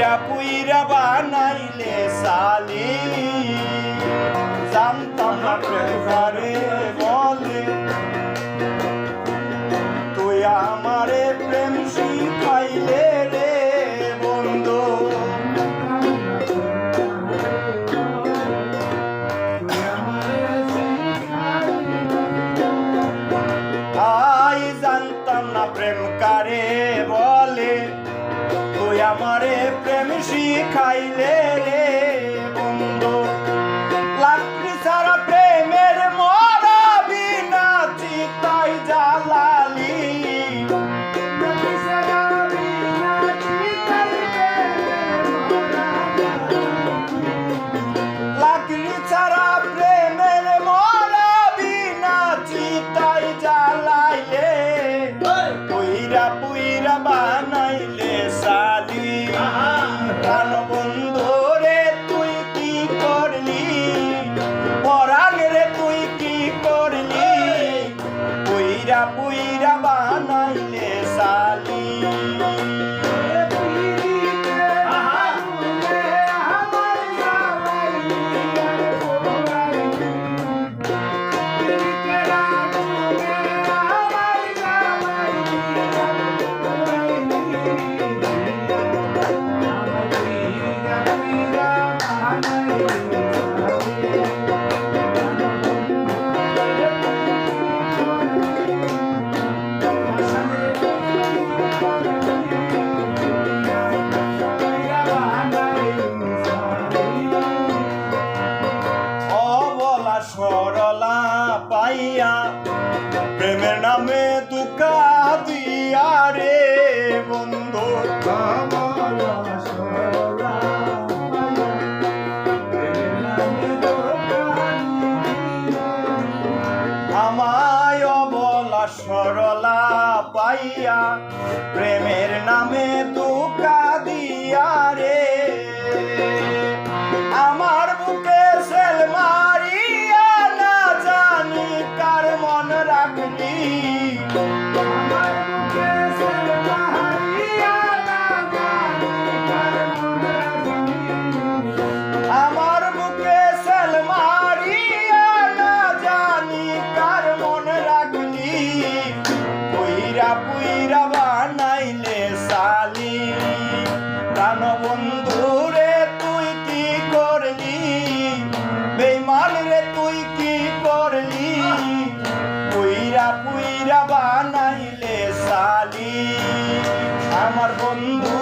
পুইরা পুইরা বানাইলে সালি জানতাম না প্রেম কারে বলে তুই আমারে প্রেম শিখাইলে রে বন্ধু আই জানতাম না প্রেম কারে বলে তুই আমারে প্রেম শিখাইলে রে বন্ধু লাকড়ি ছাড়া প্রেমের মরাবি না চিতাই জ্বালালি লাকড়ি ছাড়া প্রেমের মরাবি না চিতাই জ্বালাইলে পুইরা পুইরা বানাইলে সালি প্রাণ বন্ধু রে তুই কি করলি পরাণ রে তুই কি করলি পুইরা পুইরা বানাইলে সালি সরলা পাইয়া প্রেমের নামে দুকা দিয়া রে বন্ধু আমায় বলা সরলা পাইয়া প্রেমের নামে দুকা দিয়া রে আমার বুকে সেল মারিয়া না জানি কার মন রাখলি আমার বুকে সেল মারিয়া না জানি কার মন রাখলি আমার বুকে সেল মারিয়া না জানি কার মন রাখলি পুইরা পুইরা বানাইলে সালি প্রাণ বন্ধু রে তুই কি করলি বেঈমান রে তুই কি করলি পুইরা পুইরা বানাইলে সালি আমার বন্ধু